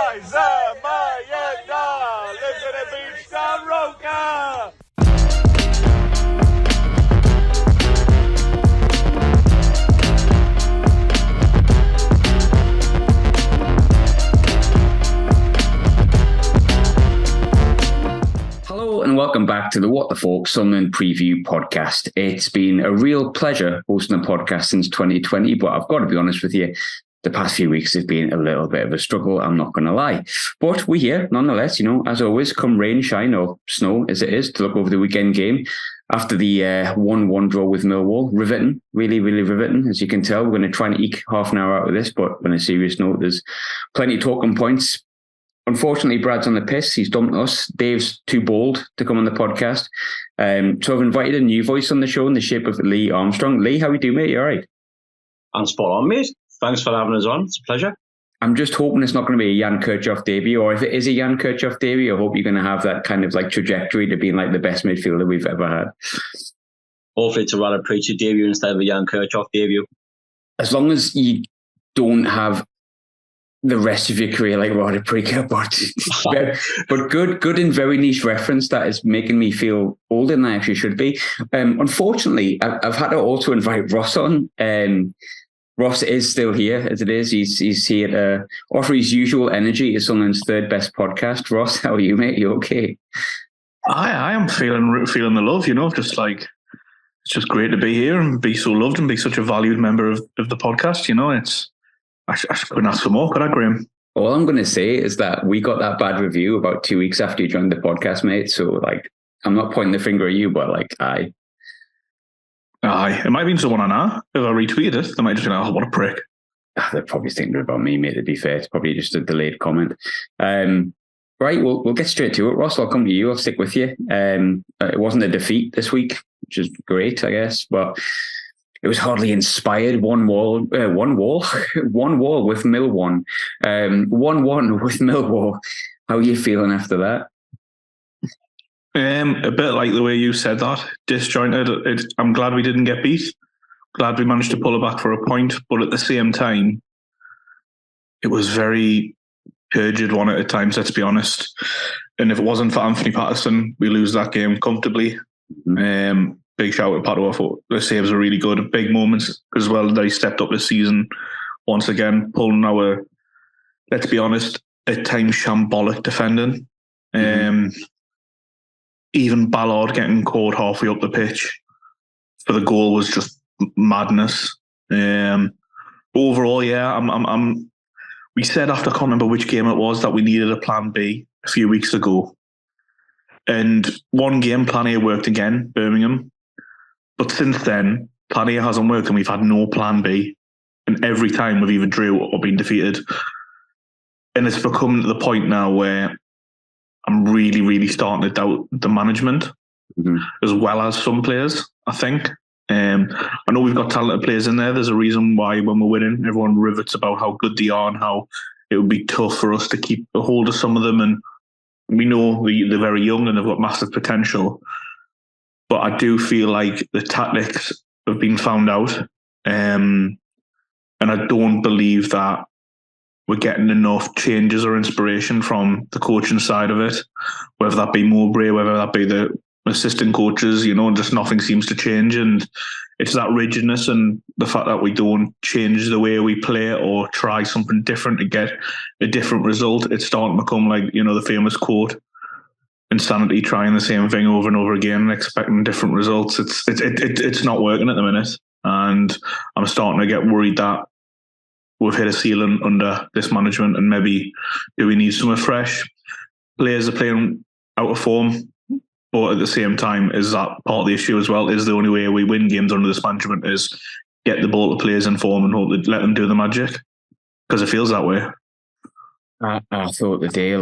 Mayenda lives in a beach down Roker. Hello and welcome back to the What the Falk Sunderland Preview Podcast. It's been a real pleasure hosting a podcast since 2020, but I've got to be honest with you, the past few weeks have been a little bit of a struggle, I'm not going to lie. But we're here nonetheless, as always, come rain, shine or snow as it is, to look over the weekend game after the 1-1 draw with Millwall. Riveting, really, really riveting. As you can tell, we're going to try and eke half an hour out of this, but on a serious note, there's plenty of talking points. Unfortunately, Brad's on the piss. He's dumped us. Dave's too bold to come on the podcast. So I've invited a new voice on the show in the shape of Lee Armstrong. Lee, how are you doing, mate? You all right? I'm spot on, mate. Thanks for having us on. It's a pleasure. I'm just hoping it's not going to be a Jan Kirchhoff debut, or if it is a Jan Kirchhoff debut, I hope you're going to have that kind of like trajectory to being like the best midfielder we've ever had. Hopefully it's a Rada Preacher debut instead of a Jan Kirchhoff debut. As long as you don't have the rest of your career like Rada Preacher, but good and very niche reference that is making me feel older than I actually should be. Unfortunately, I've had to also invite Ross on. Ross is still here as it is. He's here to offer his usual energy to Sunderland's third best podcast. Ross, how are you, mate? You okay? I am feeling the love, just like it's just great to be here and be so loved and be such a valued member of the podcast. I couldn't ask for more, could I, Graham? All I'm going to say is that we got that bad review about 2 weeks after you joined the podcast, mate. So, I'm not pointing the finger at you, but, aye. Aye. It might have been someone I know. If I retweeted it, they might just be like, oh, what a prick. They're probably thinking about me, mate, to be fair. It's probably just a delayed comment. Right, we'll get straight to it. Ross, I'll come to you. I'll stick with you. It wasn't a defeat this week, which is great, I guess, but it was hardly inspired. One wall with Millwall. 1-1 with Millwall. How are you feeling after that? A bit like the way you said that, disjointed. I'm glad we didn't get beat. Glad we managed to pull it back for a point, but at the same time, it was very turgid one at times, let's be honest. And if it wasn't for Anthony Patterson, we lose that game comfortably. Big shout out to Pato. I thought the saves were really good. Big moments as well that he stepped up this season once again, pulling our, let's be honest, at times shambolic defending. Even Ballard getting caught halfway up the pitch for the goal was just madness. Overall, yeah, we said after, I can't remember which game it was, that we needed a plan B a few weeks ago. And one game, plan A worked again, Birmingham. But since then, plan A hasn't worked and we've had no plan B. And every time we've either drew or been defeated. And it's become to the point now where I'm really, really starting to doubt the management as well as some players, I think. I know we've got talented players in there. There's a reason why when we're winning, everyone rivets about how good they are and how it would be tough for us to keep a hold of some of them. And we know they're very young and they've got massive potential. But I do feel like the tactics have been found out. And I don't believe that we're getting enough changes or inspiration from the coaching side of it, whether that be Mowbray, whether that be the assistant coaches, just nothing seems to change. And it's that rigidness and the fact that we don't change the way we play or try something different to get a different result. It's starting to become like, the famous quote, insanity, trying the same thing over and over again and expecting different results. It's not working at the minute. And I'm starting to get worried that we've hit a ceiling under this management and maybe do we need something fresh? Players are playing out of form, but at the same time, is that part of the issue as well? Is the only way we win games under this management is get the ball to players in form and hope that let them do the magic? Because it feels that way. I thought the day,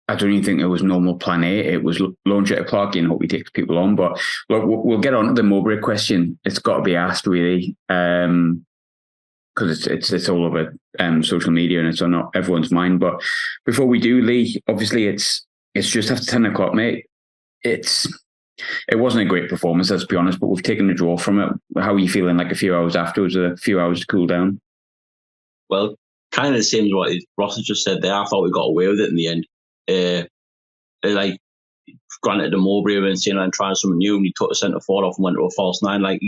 I don't even think it was normal plan A. It was launch at a Clarkey and hope he takes people on. But look, we'll get on to the Mowbray question. It's got to be asked, really, because it's all over social media and it's on everyone's mind. But before we do, Lee, obviously it's just after 10 o'clock, mate. It wasn't a great performance, let's be honest, but we've taken a draw from it. How are you feeling a few hours afterwards, a few hours to cool down? Well, kind of the same as what Ross has just said there. I thought we got away with it in the end. Like, granted, the Mowbray and Sunderland trying something new, and he took the centre forward off and went to a false nine, like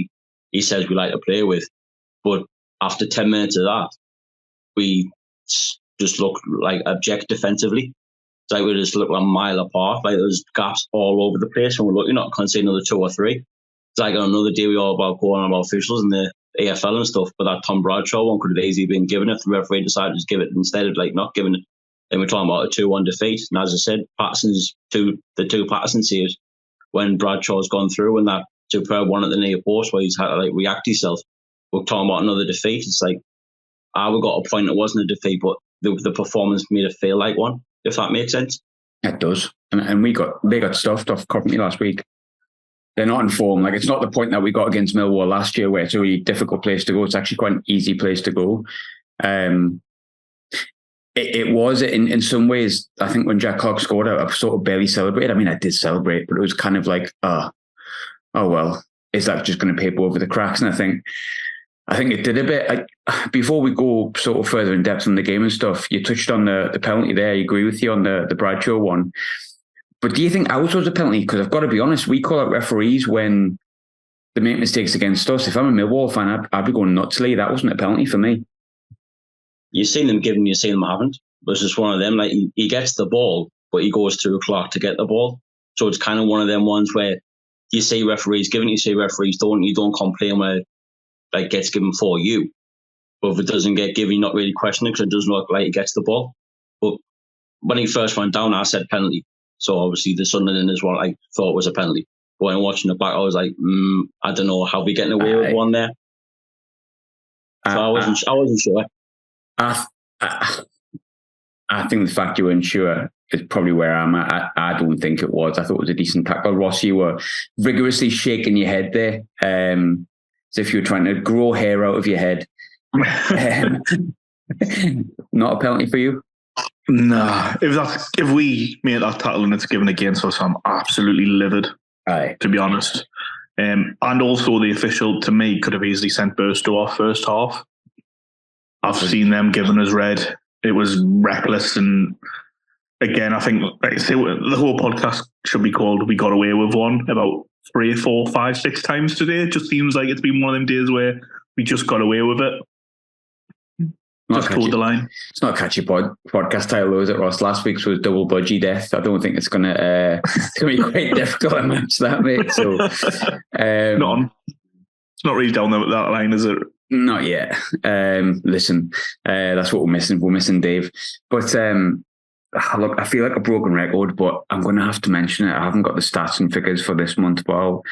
he says we like to play with. But after 10 minutes of that, we just looked like abject defensively. It's like we just looked like a mile apart. Like there's gaps all over the place, and we're looking not concede another 2 or 3. It's like on another day we all about going on about officials and the EFL and stuff, but that Tom Bradshaw one could have easily been given if the referee decided to just give it instead of like not giving it. And we're talking about a 2-1 defeat. And as I said, the two Patterson saves when Bradshaw's gone through and that superb one at the near post where he's had to like react himself. We're talking about another defeat. It's like, we got a point it wasn't a defeat, but the performance made it feel like one, if that makes sense. It does. And they got stuffed off Coventry last week. They're not in form. Like, it's not the point that we got against Millwall last year where it's a really difficult place to go. It's actually quite an easy place to go. It was in some ways. I think when Jack Clark scored, I sort of barely celebrated. I mean, I did celebrate, but it was kind of like, oh well, is that just going to paper over the cracks? And I think it did a bit. Before we go sort of further in depth on the game and stuff, you touched on the penalty there. I agree with you on the Bradshaw one. But do you think ours was a penalty? Because I've got to be honest, we call out referees when they make mistakes against us. If I'm a Millwall fan, I'd be going nuts, Lee. That wasn't a penalty for me. You've seen them give him, you've seen them haven't. But it's just one of them. Like he gets the ball, but he goes through Clark to get the ball. So it's kind of one of them ones where you see referees giving, you see referees you don't complain when it like gets given for you. But if it doesn't get given, you're not really questioning because it doesn't look like he gets the ball. But when he first went down, I said penalty. So obviously the Sunderland is what I thought was a penalty. But when watching it back, I was like, I don't know how we getting away with one there. So I wasn't sure. I think the fact you weren't sure is probably where I'm at. I don't think it was. I thought it was a decent tackle. Ross, you were vigorously shaking your head there, as if you were trying to grow hair out of your head. Not a penalty for you? Nah. If we made that tackle and it's given against us, I'm absolutely livid. Aye. To be honest. And also the official, to me, could have easily sent Burstow off first half. I've seen them given as red. It was reckless. And again, I think the whole podcast should be called We Got Away With One about 3, 4, 5, 6 times today. It just seems like it's been one of them days where we just got away with it. Just toed the line. It's not a catchy podcast title, though, is it, Ross? Last week's was Double Budgie Death. I don't think it's going to be quite difficult to match that, mate. So, it's not really down that line, is it? Not yet. Listen, that's what we're missing. We're missing Dave. But look, I feel like a broken record, but I'm going to have to mention it. I haven't got the stats and figures for this month, but I'll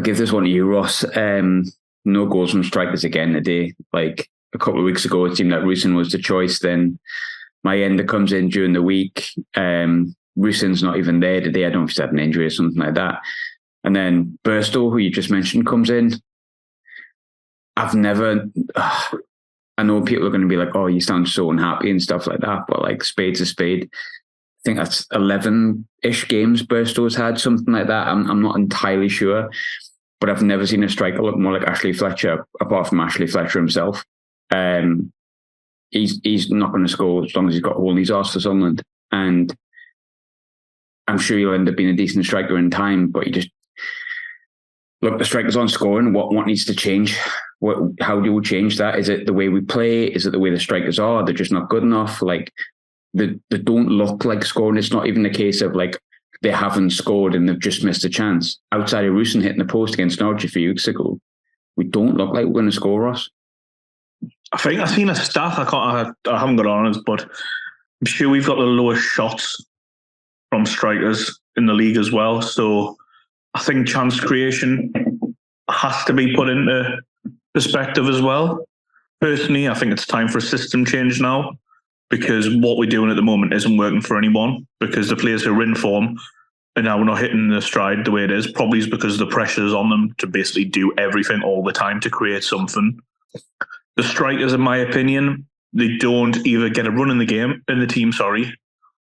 give this one to you, Ross. No goals from strikers again today. Like a couple of weeks ago, it seemed like Rusin was the choice. Then my ender comes in during the week. Rusin's not even there today. I don't know if he's had an injury or something like that. And then Burstow, who you just mentioned, comes in. I know people are going to be like, oh, you sound so unhappy and stuff like that, but like spade's a spade. I think that's 11-ish games Burstow's had, something like that. I'm not entirely sure, but I've never seen a striker look more like Ashley Fletcher, apart from Ashley Fletcher himself. He's not going to score as long as he's got a hole in his arse for Sunderland, and I'm sure he'll end up being a decent striker in time, but the strikers aren't scoring. What needs to change? How do we change that? Is it the way we play? Is it the way the strikers are? They're just not good enough. Like they don't look like scoring. It's not even a case of like they haven't scored and they've just missed a chance. Outside of Rusin hitting the post against Norwich a few weeks ago, we don't look like we're going to score, Ross. I think I've seen a stat. I haven't got on it, but I'm sure we've got the lowest shots from strikers in the league as well. So I think chance creation has to be put into perspective as well. Personally, I think it's time for a system change now, because what we're doing at the moment isn't working for anyone, because the players who are in form and now we're not hitting the stride the way it is, probably is because the pressure is on them to basically do everything all the time to create something. The strikers, in my opinion, they don't either get a run in the team,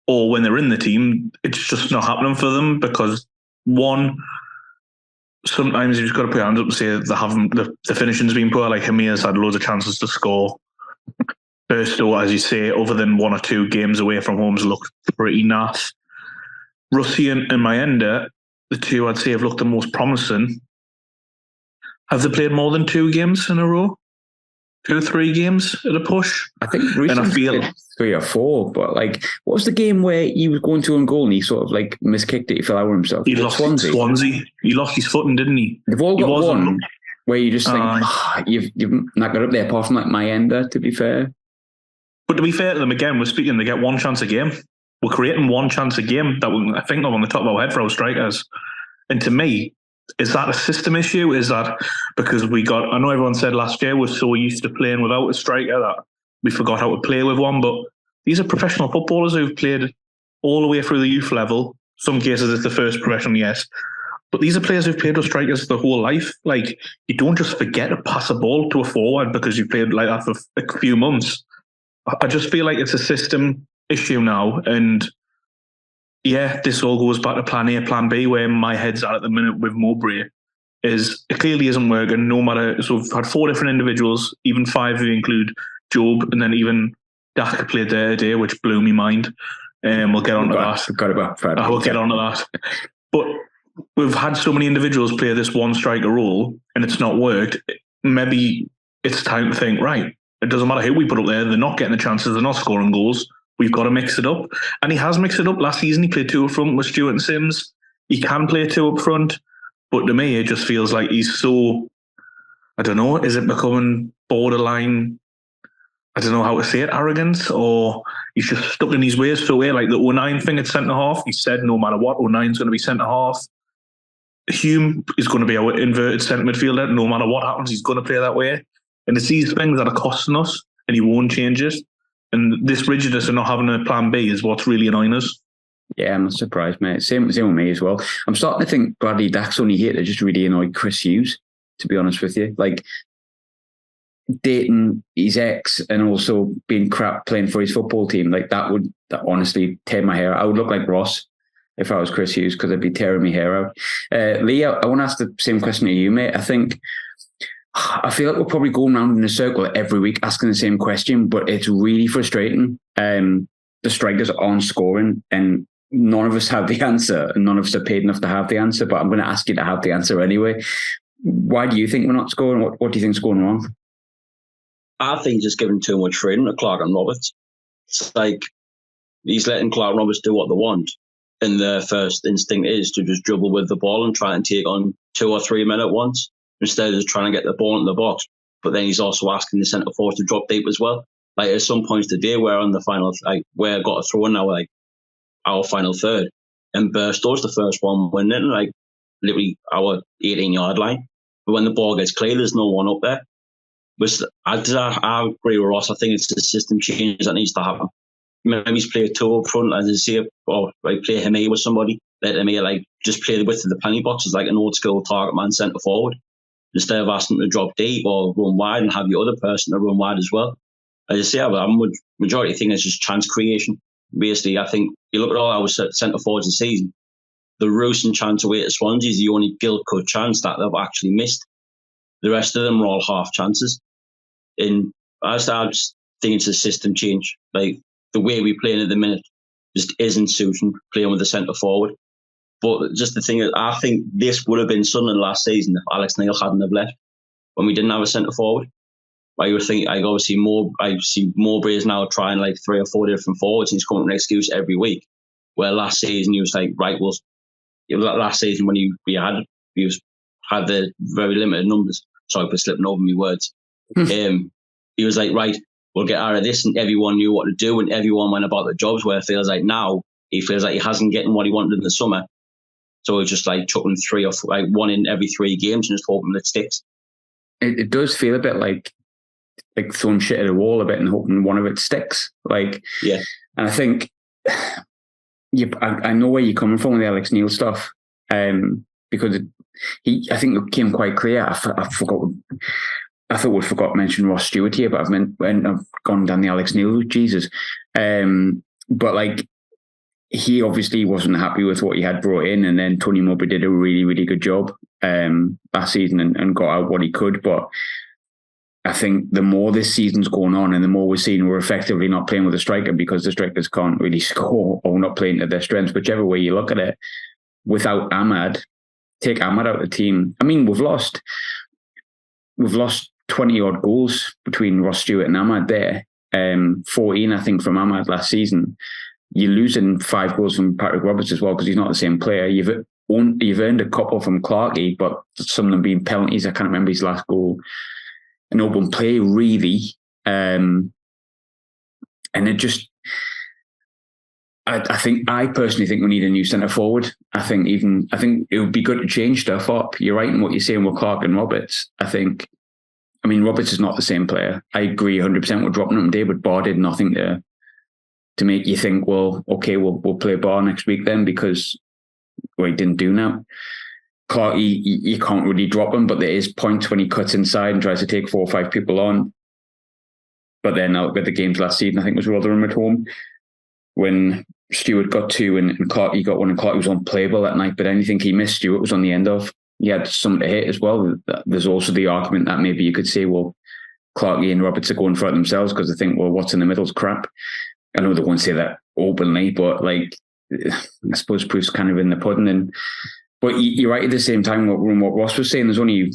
or when they're in the team, it's just not happening for them because one, sometimes you've just got to put your hands up and say the finishing's been poor. Like Hamir's had loads of chances to score. Burstow, as you say, other than 1 or 2 games away from home, has looked pretty naff. Rusty and Mayenda, the two I'd say have looked the most promising. Have they played more than 2 games in a row? 2 or 3 games at a push? I think recently 3 or 4, but like, what was the game where he was going to own goal and he sort of like miskicked it, he fell over himself? He lost Swansea. He lost his footing, didn't he? They've all got one where you just think, you've not got up there, apart from like Mayenda, to be fair. But to be fair to them, again, we're speaking, they get 1 chance a game. We're creating 1 chance a game that I think they're on the top of our head for our strikers. And to me, is that a system issue? Is that because I know everyone said last year we're so used to playing without a striker that we forgot how to play with one, but these are professional footballers who've played all the way through the youth level. Some cases it's the first professional, yes. But these are players who've played with strikers their whole life. Like, you don't just forget to pass a ball to a forward because you've played like that for a few months. I just feel like it's a system issue now. And yeah, this all goes back to plan A, plan B, where my head's at the minute with Mowbray. Is it clearly isn't working, no matter. So we've had 4 different individuals, even 5 if you include Job, and then even Dak played there today, which blew me mind. We'll get on to that. We'll get on to that. But we've had so many individuals play this one striker role and it's not worked. Maybe it's time to think, right, it doesn't matter who we put up there, they're not getting the chances, they're not scoring goals. We've got to mix it up. And he has mixed it up. Last season, he played 2 up front with Stewart and Sims. He can play 2 up front. But to me, it just feels like he's so, I don't know, is it becoming borderline, I don't know how to say it, arrogance? Or he's just stuck in his ways so way. Like the 09 thing at centre-half, he said no matter what, 09's going to be centre-half. Hume is going to be our inverted centre midfielder. No matter what happens, he's going to play that way. And it's these things that are costing us, and he won't change it. And this rigidness of not having a plan B is what's really annoying us. Yeah, I'm not surprised, mate. Same with me as well. I'm starting to think Bradley Dack's only here to just really annoy Chris Hughes, to be honest with you. Like, dating his ex and also being crap playing for his football team, like that honestly tear my hair out. I would look like Ross if I was Chris Hughes, because I'd be tearing my hair out. Lee, I want to ask the same question to you, mate. I feel like we're probably going around in a circle every week asking the same question, but it's really frustrating. The strikers aren't scoring and none of us have the answer and none of us are paid enough to have the answer, but I'm going to ask you to have the answer anyway. Why do you think we're not scoring? What do you think's going wrong? I think just giving too much freedom to Clark and Roberts. It's like he's letting Clark and Roberts do what they want, and their first instinct is to just dribble with the ball and try and take on 2 or 3 men at once instead of just trying to get the ball in the box. But then he's also asking the centre forward to drop deep as well. Like at some points today, we're on the final, like where I got a throw in now, like our final third, and Burstow's the first one winning it, like literally our 18-yard line. But when the ball gets clear, there's no one up there. I agree with Ross. I think it's a system change that needs to happen. Maybe he's play 2 up front, as I say, or like play him with somebody. Let him like just play the width of the penny boxes like an old school target man centre forward, instead of asking him to drop deep or run wide and have your other person to run wide as well. As I say, I'm majority think it's just chance creation. Basically, I think you look at all our centre forwards this season. The Roos chance away at Swansea is the only gilt-cut chance that they've actually missed. The rest of them are all half chances. And I just think it's a system change. Like the way we play at the minute just isn't suiting playing with the centre forward. But just the thing is, I think this would have been Sunderland last season if Alex Neil hadn't have left when we didn't have a centre forward. I would think I see Mowbray is now trying like 3 or 4 different forwards and he's coming with an excuse every week. Where last season he was like, right, well, it was last season when he had the very limited numbers. Sorry for slipping over my words. He was like, right, we'll get out of this, and everyone knew what to do and everyone went about their jobs, where it feels like now he feels like he hasn't getting what he wanted in the summer. So he's just like chucking 3 or 4, like 1 in every 3 games and just hoping it sticks. It does feel a bit like throwing shit at a wall a bit and hoping one of it sticks. Like, yeah. And I think I know where you're coming from with the Alex Neil stuff, because I think it came quite clear. I thought we forgot to mention Ross Stewart here, but I've gone down the Alex Neil route, Jesus. But like, he obviously wasn't happy with what he had brought in, and then Tony Mowbray did a really, really good job last season and got out what he could. But I think the more this season's going on and the more we're seeing we're effectively not playing with a striker because the strikers can't really score or not playing to their strengths, whichever way you look at it. Without Ahmad, take Ahmad out of the team. I mean, we've lost 20 odd goals between Ross Stewart and Ahmad there. 14, I think, from Ahmad last season. You're losing 5 goals from Patrick Roberts as well because he's not the same player. You've earned a couple from Clarkey, but some of them being penalties. I can't remember his last goal. An open play, really. And it just... I personally think we need a new centre forward. I think it would be good to change stuff up. You're right in what you're saying with Clark and Roberts. Roberts is not the same player. I agree 100% with dropping him today, but Barr did nothing to make you think, well, okay, we'll play Barr next week then because he didn't do now. Clark, you can't really drop him, but there is points when he cuts inside and tries to take 4 or 5 people on. But then I look at the games last season, I think it was Rotherham at home, when Stewart got 2 and Clarkey got 1 and Clarkey was unplayable that night, but anything he missed, Stewart was on the end of. He had something to hit as well. There's also the argument that maybe you could say, well, Clarkey and Roberts are going for it themselves because they think, well, what's in the middle is crap. I know they won't say that openly, but I suppose proof's kind of in the pudding. But you're right at the same time, what Ross was saying, there's only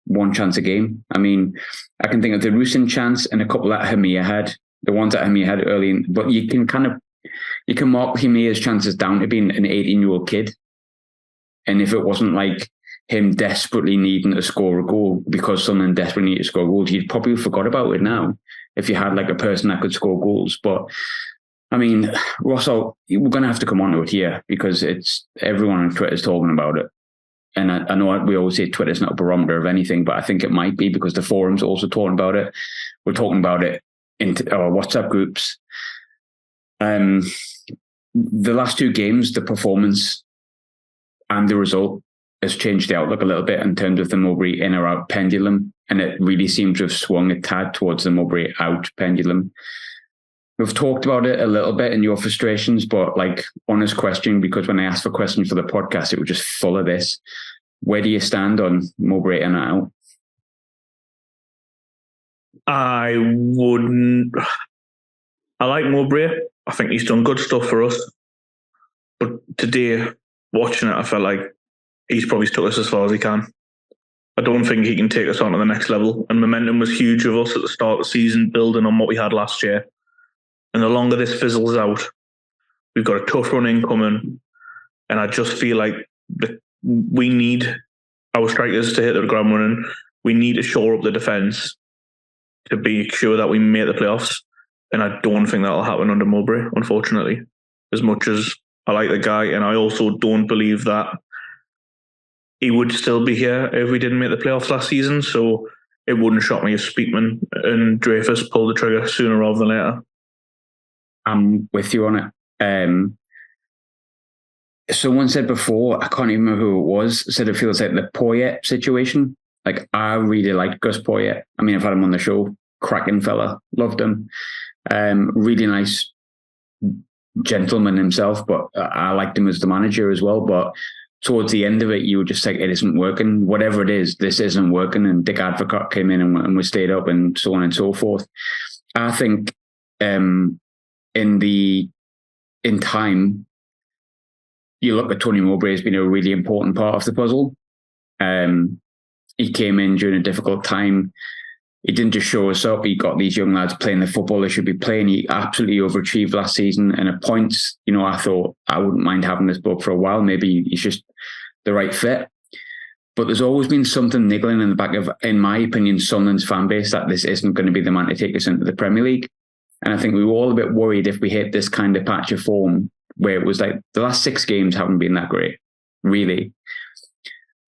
1 chance a game. I mean, I can think of the Rusyn chance and a couple that Hamia had, the ones that Hamia had early, but you can mark Hamia's chances down to being an 18-year-old kid. And if it wasn't like him desperately needing to score a goal because someone desperately needed to score goals, you'd probably forgot about it now if you had like a person that could score goals. But I mean, Russell, we're going to have to come on to it here because it's everyone on Twitter is talking about it. And I know we always say Twitter's not a barometer of anything, but I think it might be because the forums are also talking about it. We're talking about it in our WhatsApp groups. The last 2 games, the performance and the result has changed the outlook a little bit in terms of the Mowbray in or out pendulum. And it really seems to have swung a tad towards the Mowbray out pendulum. We've talked about it a little bit in your frustrations, but honest question, because when I asked for questions for the podcast, it was just full of this. Where do you stand on Mowbray in or out? I like Mowbray. I think he's done good stuff for us. But today, watching it, I felt like he's probably took us as far as he can. I don't think he can take us on to the next level. And momentum was huge of us at the start of the season, building on what we had last year. And the longer this fizzles out, we've got a tough run incoming. And I just feel like we need our strikers to hit the ground running. We need to shore up the defence to be sure that we make the playoffs. And I don't think that'll happen under Mowbray, unfortunately. As much as I like the guy, and I also don't believe that he would still be here if we didn't make the playoffs last season. So it wouldn't shock me if Speakman and Dreyfus pulled the trigger sooner rather than later. I'm with you on it. Someone said before, I can't even remember who it was, said it feels like the Poyet situation. I really liked Gus Poyet. I mean, I've had him on the show. Cracking fella. Loved him. Really nice gentleman himself, but I liked him as the manager as well. But towards the end of it, you were just like, it isn't working. Whatever it is, this isn't working. And Dick Advocat came in and we stayed up and so on and so forth. I think in time, you look at Tony Mowbray as being a really important part of the puzzle. He came in during a difficult time. He didn't just show us up. He got these young lads playing the football they should be playing. He absolutely overachieved last season. And at points, I thought I wouldn't mind having this bloke for a while. Maybe he's just the right fit. But there's always been something niggling in the back of, in my opinion, Sunderland's fan base that this isn't going to be the man to take us into the Premier League. And I think we were all a bit worried if we hit this kind of patch of form where it was like the last 6 games haven't been that great, really.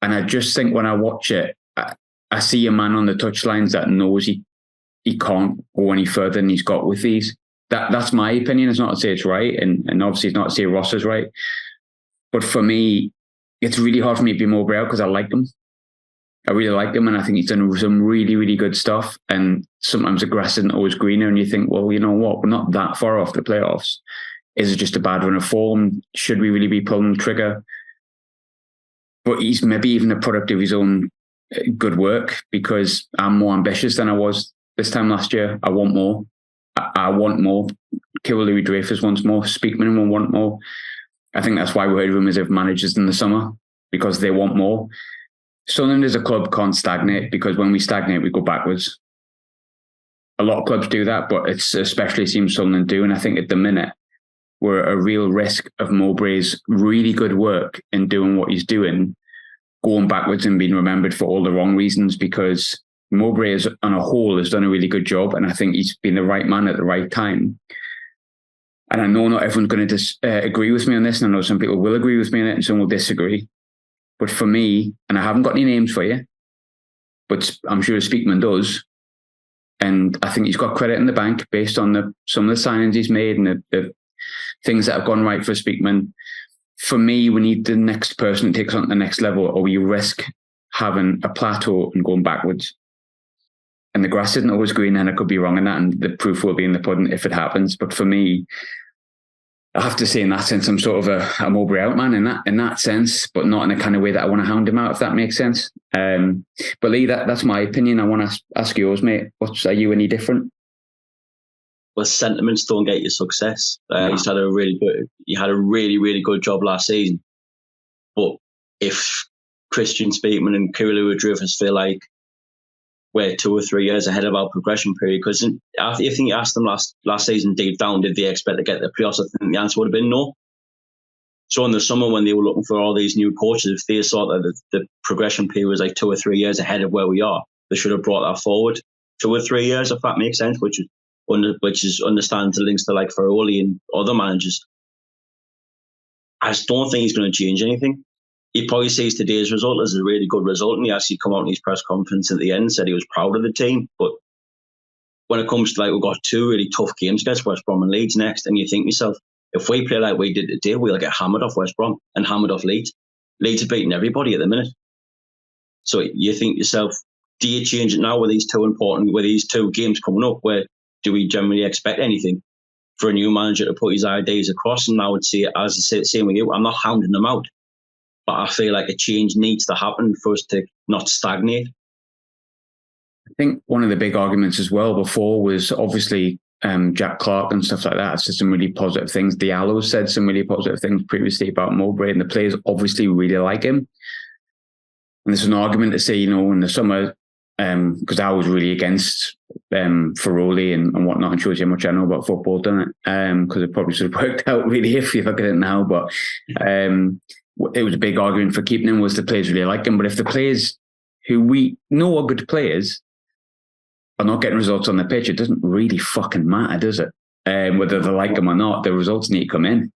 And I just think when I watch it, I see a man on the touchlines that knows he can't go any further than he's got with these. That's my opinion. It's not to say it's right, and obviously it's not to say Ross is right. But for me, it's really hard for me to be Mowbray out because I like him. I really like him, and I think he's done some really, really good stuff. And sometimes the grass isn't always greener, and you think, well, you know what? We're not that far off the playoffs. Is it just a bad run of form? Should we really be pulling the trigger? But he's maybe even a product of his own good work, because I'm more ambitious than I was this time last year. I want more. I want more. Louis Dreyfus wants more. Speakman will want more. I think that's why we heard rumours of managers in the summer, because they want more. Sunderland as a club can't stagnate, because when we stagnate, we go backwards. A lot of clubs do that, but it's especially seems Sunderland do. And I think at the minute, we're at a real risk of Mowbray's really good work in doing what he's doing, going backwards and being remembered for all the wrong reasons, because Mowbray on a whole has done a really good job, and I think he's been the right man at the right time. And I know not everyone's going to agree with me on this, and I know some people will agree with me on it and some will disagree. But for me, and I haven't got any names for you, but I'm sure Speakman does, and I think he's got credit in the bank based on some of the signings he's made and the things that have gone right for Speakman. For me, we need the next person that takes on to the next level, or we risk having a plateau and going backwards. And the grass isn't always green, and I could be wrong in that, and the proof will be in the pudding if it happens. But for me, I have to say, in that sense, I'm sort of a Mowbray out man in that sense, but not in the kind of way that I want to hound him out, if that makes sense. But Lee, that's my opinion. I want to ask yours, mate. Are you any different? Well, sentiments don't get you success. He's had a really really good job last season. But if Christian Speakman and Louis Dreyfus feel like we're 2 or 3 years ahead of our progression period, because I think you asked them last season deep down, did they expect to get the playoffs? I think the answer would have been no. So in the summer, when they were looking for all these new coaches, if they thought that the progression period was like 2 or 3 years ahead of where we are, they should have brought that forward 2 or 3 years, if that makes sense, which is understand the links to like Ferroli and other managers. I just don't think he's going to change anything. He probably sees today's result as a really good result, and he actually come out in his press conference at the end and said he was proud of the team. But when it comes to like, we've got 2 really tough games against West Brom and Leeds next, and you think to yourself, if we play like we did today, we'll get hammered off West Brom and hammered off Leeds. Leeds are beating everybody at the minute. So you think to yourself, do you change it now with these 2 games coming up? Where do we generally expect anything for a new manager to put his ideas across? And I would say, as I say, same with you, I'm not hounding them out, but I feel like a change needs to happen for us to not stagnate. I think one of the big arguments as well before was obviously Jack Clark and stuff like that. It's just some really positive things. Diallo said some really positive things previously about Mowbray, and the players obviously really like him. And there's an argument to say, in the summer, because I was really against Ferroli and whatnot, and shows you how much I know about football, doesn't it? Because it probably should have worked out really if you look at it now. But it was a big argument for keeping him, was the players really like him. But if the players who we know are good players are not getting results on the pitch, it doesn't really fucking matter, does it? Whether they like him or not, the results need to come in.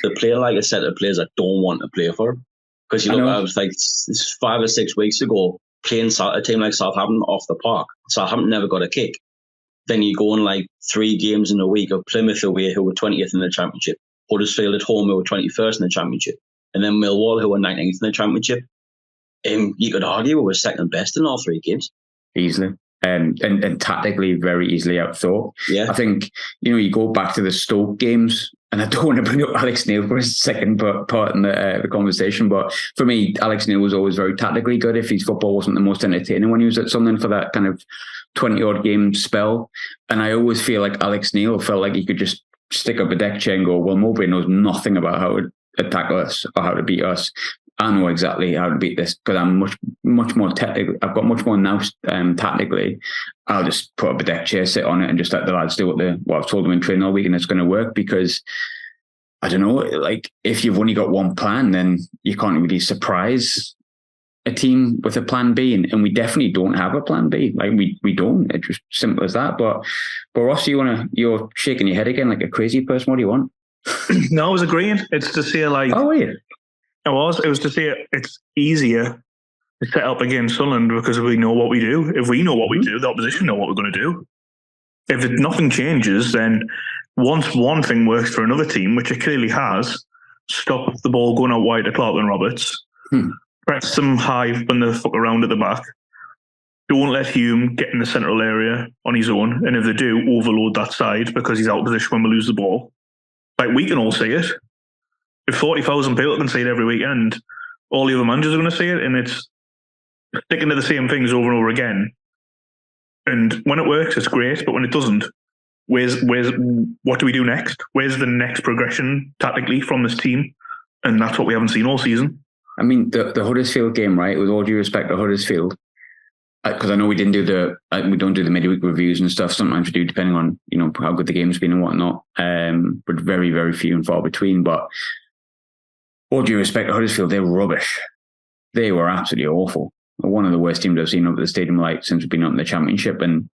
The player like a set of players that don't want to play for him. Because I was like 5 or 6 weeks ago, playing a team like Southampton off the park. Southampton never got a kick. Then you go on like 3 games in a week of Plymouth away, who were 20th in the Championship, Huddersfield at home, who were 21st in the Championship, and then Millwall, who were 19th in the Championship. You could argue we were second best in all 3 games. Easily. And tactically very easily outthought. Yeah. I think, you go back to the Stoke games, and I don't want to bring up Alex Neil for a second part in the conversation, but for me, Alex Neil was always very tactically good if his football wasn't the most entertaining when he was at Sunderland for that kind of 20-odd game spell. And I always feel like Alex Neil felt like he could just stick up a deck chair and go, well, Mowbray knows nothing about how to attack us or how to beat us. I know exactly how to beat this because I'm much more technical. I've got much more now tactically. I'll just put up a deck chair, sit on it, and just let the lads do what I've told them in training all week, and it's going to work. Because I don't know, like if you've only got one plan, then you can't really surprise a team with a plan B, and we definitely don't have a plan B. Like we don't. It's just simple as that. But Ross, you're shaking your head again like a crazy person. What do you want? No, I was agreeing. It's to say like. Oh, yeah. It was to say it's easier to set up against Sunderland because we know what we do. If we know what we do, the opposition know what we're going to do. If nothing changes, then once one thing works for another team, which it clearly has, stop the ball going out wide to Clark and Roberts, press them high when they fuck around at the back, don't let Hume get in the central area on his own, and if they do, overload that side because he's out of position when we lose the ball. Like, we can all see it. If 40,000 people can see it every weekend, all the other managers are going to see it, and it's sticking to the same things over and over again. And when it works, it's great. But when it doesn't, what do we do next? Where's the next progression tactically from this team? And that's what we haven't seen all season. I mean, the Huddersfield game, right? With all due respect to Huddersfield, because I know we don't do the midweek reviews and stuff. Sometimes we do, depending on how good the game's been and whatnot. But very, very few and far between. But all due respect to Huddersfield, they're rubbish. They were absolutely awful. One of the worst teams I've seen up at the Stadium Light since we've been up in the Championship, and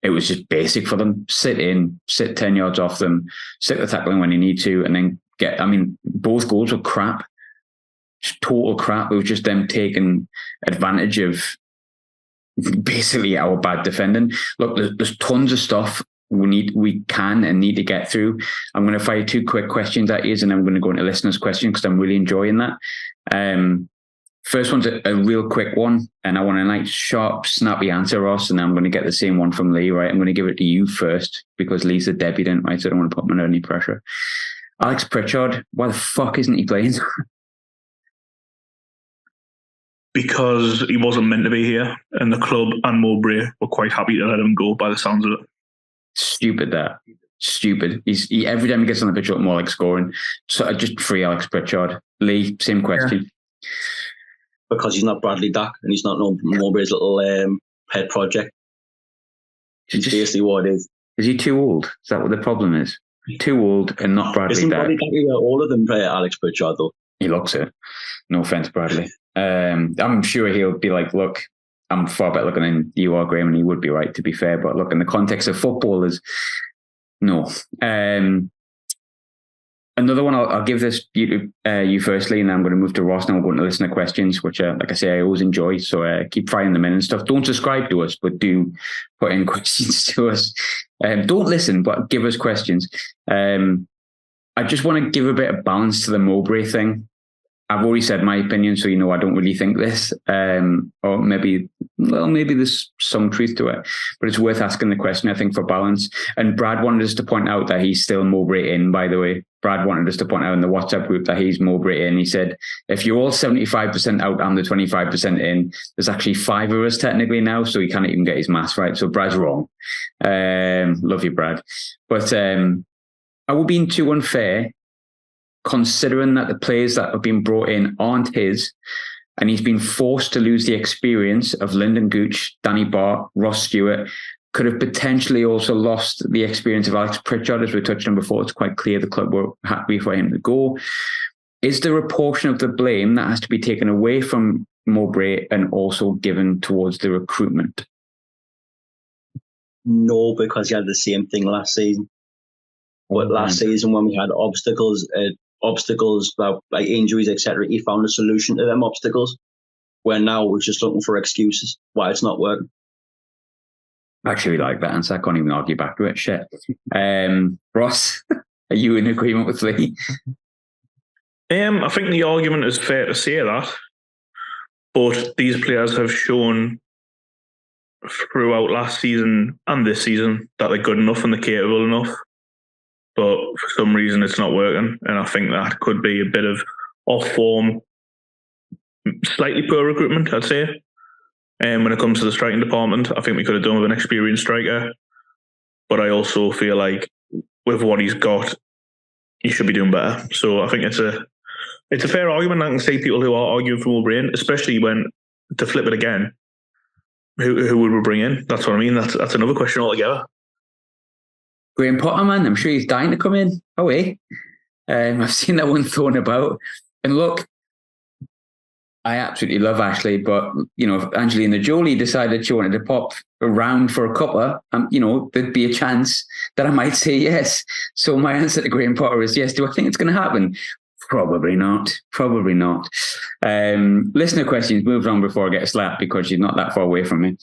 it was just basic for them. Sit 10 yards off them, sit the tackling when you need to, and then get. I mean, both goals were crap, just total crap. It was just them taking advantage of basically our bad defending. Look, there's tons of stuff we can and need to get through. I'm going to fire 2 quick questions at you, and then I'm going to go into listeners' questions because I'm really enjoying that. First one's a real quick one, and I want a nice, sharp, snappy answer, Ross, and then I'm going to get the same one from Lee, right? I'm going to give it to you first because Lee's the debutant, right? So I don't want to put him under any pressure. Alex Pritchard, why the fuck isn't he playing? Because he wasn't meant to be here, and the club and Mowbray were quite happy to let him go by the sounds of it. Stupid. He every time he gets on the pitch, look more like scoring. So just free Alex Pritchard. Lee, same question. Yeah. Because he's not Bradley Dack and he's not Mowbray's little pet project. It's basically what it is. Is he too old? Is that what the problem is? Too old and not Bradley Dack. Isn't Bradley Dack all of them Alex Pritchard though? He looks it. No offence, Bradley. I'm sure he'll be like, look, I'm far better looking than you are, Graham, and he would be right, to be fair. But look, in the context of football, no. Another one, I'll give this you firstly, and then I'm going to move to Ross, and we'll go into listener questions, which, like I say, I always enjoy. So keep firing them in and stuff. Don't subscribe to us, but do put in questions to us. Don't listen, but give us questions. I just want to give a bit of balance to the Mowbray thing. I've already said my opinion, so I don't really think this. Or maybe there's some truth to it, but it's worth asking the question, I think, for balance. And Brad wanted us to point out that he's still Mowbray in, by the way. Brad wanted us to point out in the WhatsApp group that he's Mowbray in. He said, if you're all 75% out, I'm the 25% in. There's actually 5 of us technically now, so he can't even get his maths right. So Brad's wrong. Love you, Brad. But I would be too unfair, considering that the players that have been brought in aren't his, and he's been forced to lose the experience of Lyndon Gooch, Danny Bart, Ross Stewart, could have potentially also lost the experience of Alex Pritchard, as we touched on before. It's quite clear the club were happy for him to go. Is there a portion of the blame that has to be taken away from Mowbray and also given towards the recruitment? No, because he had the same thing last season. But last season, when we had obstacles like injuries, etc., he found a solution to them obstacles. Where now we're just looking for excuses why it's not working. I actually like that answer. I can't even argue back to it. Shit. Ross, are you in agreement with Lee? I think the argument is fair to say that, but these players have shown throughout last season and this season that they're good enough and they're capable enough. But for some reason, it's not working. And I think that could be a bit of off-form, slightly poor recruitment, I'd say. When it comes to the striking department, I think we could have done with an experienced striker. But I also feel like with what he's got, he should be doing better. So I think it's a fair argument. I can see people who are arguing for Mowbray, especially when, to flip it again, who would we bring in? That's what I mean. That's another question altogether. Graham Potter, man, I'm sure he's dying to come in. Oh, hey. I've seen that one thrown about. And look, I absolutely love Ashley, but, if Angelina Jolie decided she wanted to pop around for a cuppa, there'd be a chance that I might say yes. So my answer to Graham Potter is yes. Do I think it's going to happen? Probably not. Listener questions, move on before I get slapped because she's not that far away from me.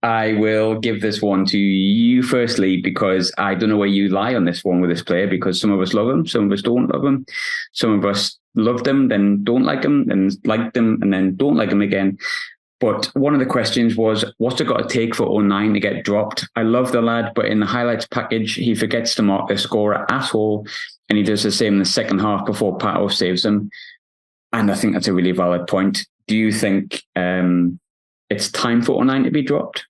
I will give this one to you firstly, because I don't know where you lie on this one with this player, because some of us love him, some of us don't love him. Some of us love them, then don't like him, and like them, and then don't like him again. But one of the questions was, what's it got to take for 09 to get dropped? I love the lad, but in the highlights package, he forgets to mark the scorer at all, and he does the same in the second half before Pato saves him. And I think that's a really valid point. do you think it's time for 09 to be dropped?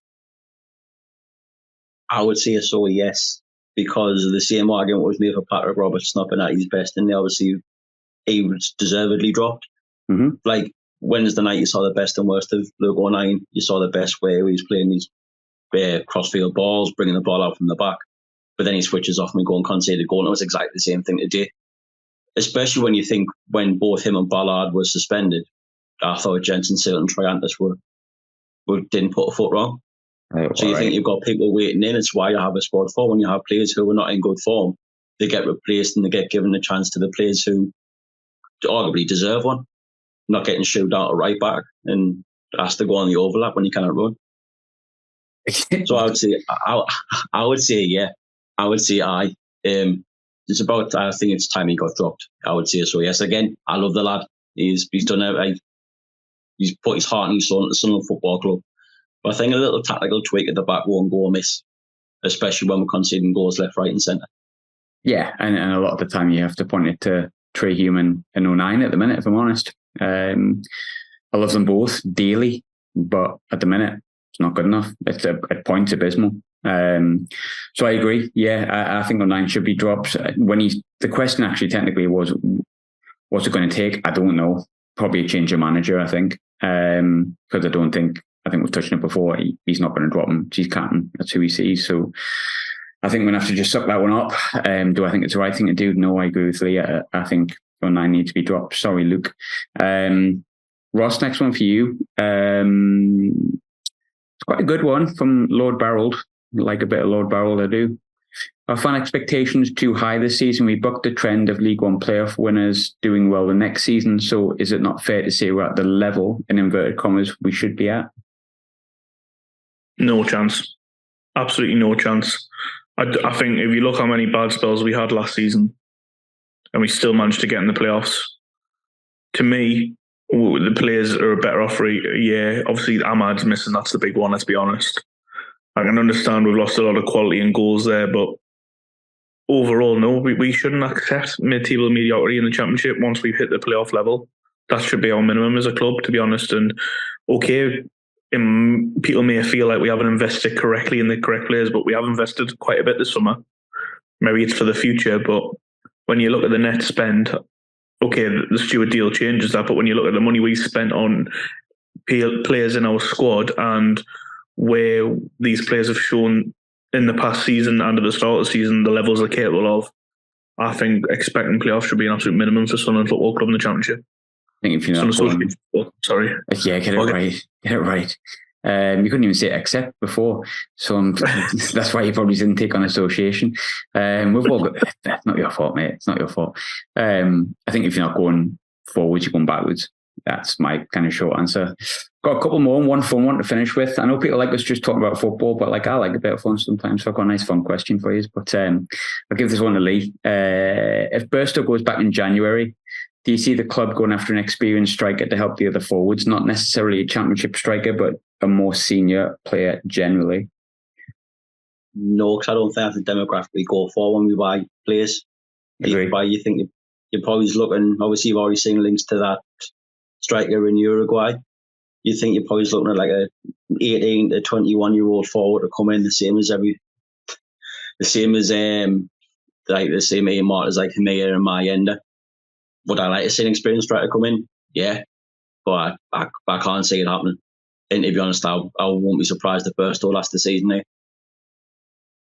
I would say so, yes, because the same argument was made for Patrick Roberts not being at his best, and obviously he was deservedly dropped. Mm-hmm. Like Wednesday night, you saw the best and worst of Luke 09. You saw the best where he was playing these crossfield balls, bringing the ball out from the back, but then he switches off and go and concede a goal, and it was exactly the same thing today. Especially when you think when both him and Ballard were suspended, I thought Jensen, Sale and Triantis didn't put a foot wrong. So you think you've got people waiting in. It's why you have a squad for. When you have players who are not in good form, they get replaced and they get given a chance to the players who arguably deserve one. Not getting shoved out of right back and has to go on the overlap when you cannot run. So I would say yeah. I would say aye. It's about, I think it's time he got dropped. I would say so, yes. Again, I love the lad. He's done it. He's put his heart and his soul into Sunderland Football Club. But I think a little tactical tweak at the back won't go amiss, especially when we're conceding goals left, right and centre. Yeah, and a lot of the time you have to point it to Trey Human and 09 at the minute, if I'm honest. I love them both daily, but at the minute, it's not good enough. It's at points abysmal. So I agree. Yeah, I think 09 should be dropped. The question actually technically was, what's it going to take? I don't know. Probably a change of manager, I think. Because I think we've touched on it before. He's not going to drop him. He's captain. That's who he sees. So I think we're going to have to just suck that one up. Do I think it's the right thing to do? No, I agree with Lee. I think 09 needs to be dropped. Sorry, Luke. Ross, next one for you. It's quite a good one from Lord Barreld. Like a bit of Lord Barreld, I do. Are fan expectations too high this season? We bucked the trend of League One playoff winners doing well the next season. So is it not fair to say we're at the level, in inverted commas, we should be at? No chance. Absolutely no chance. I think if you look how many bad spells we had last season and we still managed to get in the playoffs, to me, the players are better off for a year. Obviously, Ahmad's missing. That's the big one, let's be honest. I can understand we've lost a lot of quality and goals there, but overall, no, we shouldn't accept mid-table mediocrity in the Championship once we've hit the playoff level. That should be our minimum as a club, to be honest. And okay, people may feel like we haven't invested correctly in the correct players, but we have invested quite a bit this summer. Maybe it's for the future, but when you look at the net spend, okay, the Stewart deal changes that, but when you look at the money we spent on players in our squad and where these players have shown in the past season and at the start of the season, the levels they're capable of, I think expecting playoffs should be an absolute minimum for Sunderland Football Club in the Championship. I think if you're not going, sorry. Yeah, get it right. Get it right. You couldn't even say accept before, so that's why you probably didn't take on association. We've all got, that's not your fault, mate. It's not your fault. I think if you're not going forwards, you're going backwards. That's my kind of short answer. Got a couple more, one fun one to finish with. I know people like us just talking about football, but I like a bit of fun sometimes. So I've got a nice fun question for you. But I'll give this one to Lee. If Burstow goes back in January, do you see the club going after an experienced striker to help the other forwards? Not necessarily a Championship striker, but a more senior player generally. No, because I don't think that's the demographic we go for when we buy players. You think you're probably looking, obviously you've already seen links to that striker in Uruguay. You think you're probably looking at like a 18 to 21-year-old forward to come in the same as Ian Martins, like Hamea and Mayenda. Would I like to see an experienced striker come in? Yeah, but I can't see it happening. And to be honest, I won't be surprised if Burstow lasts the season there.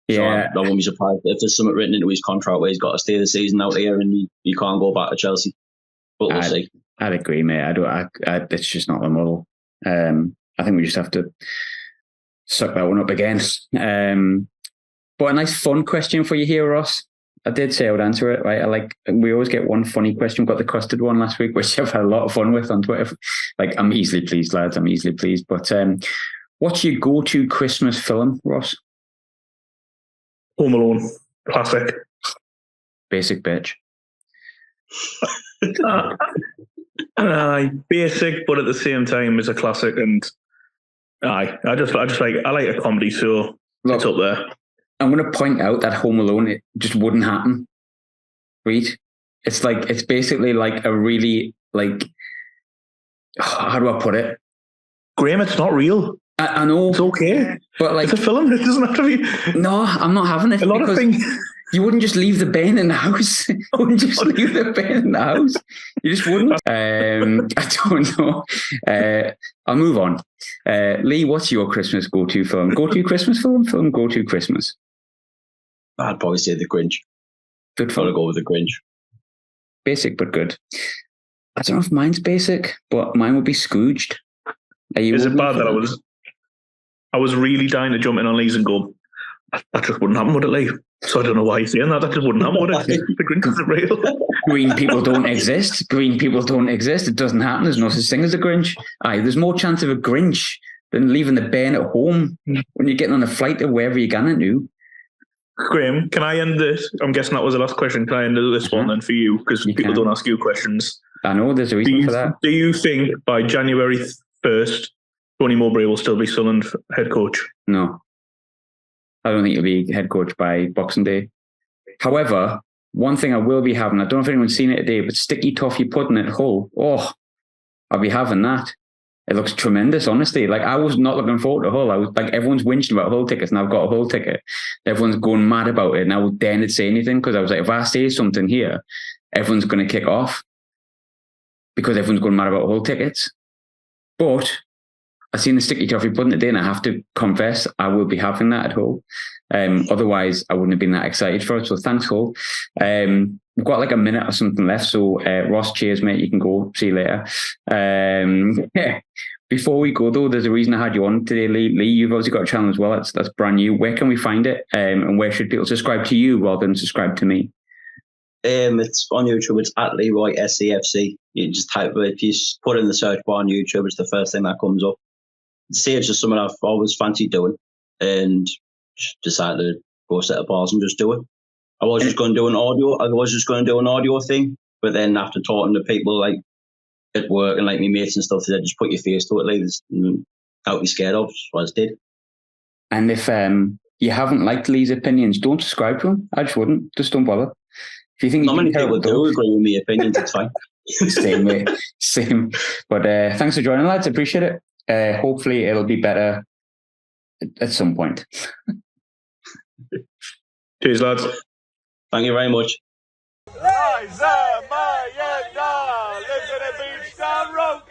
Yeah, so I won't be surprised if there's something written into his contract where he's got to stay the season out here and he can't go back to Chelsea. But we'll see. I'd agree, mate. It's just not the model. I think we just have to suck that one up again. But a nice fun question for you here, Ross. I did say I would answer it, right? We always get one funny question. We got the custard one last week, which I've had a lot of fun with on Twitter. I'm easily pleased, lads. I'm easily pleased. But what's your go-to Christmas film, Ross? Home Alone. Classic. Basic bitch. Basic, but at the same time, it's a classic. And I like a comedy, so it's up there. I'm going to point out that Home Alone, it just wouldn't happen. Right? It's basically like a really how do I put it? Graham, it's not real. I know. It's okay. But like, it's a film. It doesn't have to be. No, I'm not having it. A lot of things. You wouldn't just leave the bin in the house. You wouldn't just leave the bin in the house. You just wouldn't. I don't know. I'll move on. Lee, what's your Christmas go-to film? Go-to Christmas film? Film go-to Christmas? I'd probably say The Grinch. Good film. Gotta go with The Grinch. Basic but good. I don't know if mine's basic, but mine would be Scrooged. Is it bad that I was really dying to jump in on Lee's and go, that just wouldn't happen, would it, Lee? So I don't know why you're saying that. That just wouldn't happen, would it? The Grinch isn't real. Green people don't exist. Green people don't exist. It doesn't happen. There's no such thing as a Grinch. There's more chance of a Grinch than leaving the bin at home when you're getting on a flight to wherever you're going to. Graham, can I end this? I'm guessing that was the last question. Can I end this one then for you? Because people don't ask you questions. I know, there's a reason for that. Do you think by January 1st, Tony Mowbray will still be Sunderland head coach? No. I don't think he'll be head coach by Boxing Day. However, one thing I will be having, I don't know if anyone's seen it today, but sticky toffee pudding at Hull. Oh, I'll be having that. It looks tremendous, honestly. Like, I was not looking forward to Hull. I was like, everyone's whinging about Hull tickets, and I've got a Hull ticket. Everyone's going mad about it, and I daren't say anything because I was like, if I say something here, everyone's going to kick off because everyone's going mad about Hull tickets. But I've seen the sticky toffee pudding today, and I have to confess, I will be having that at Hull. Otherwise, I wouldn't have been that excited for it. So thanks, Hull. We've got like a minute or something left. So Ross, cheers, mate. You can go. See you later. Before we go, though, there's a reason I had you on today, Lee. Lee, you've obviously got a channel as well. That's brand new. Where can we find it? And where should people subscribe to you rather than subscribe to me? It's on YouTube. It's at Leroy SCFC. You just type it. If you put in the search bar on YouTube, it's the first thing that comes up. See, it's just something I've always fancied doing, and decided to go set up bars and just do it. I was just going to do an audio thing, but then after talking to people like at work and like my mates and stuff, they said, just put your face to it, like there's out be scared of. So I just did. And if you haven't liked Lee's opinions, don't subscribe to him. I just wouldn't. Just don't bother. If you think not many people do agree with my opinions, it's fine. Same, mate. Same. But thanks for joining, lads. I appreciate it. Hopefully it'll be better at some point. Cheers, lads. Thank you very much. Liza Mayenda, lives in a beach down road.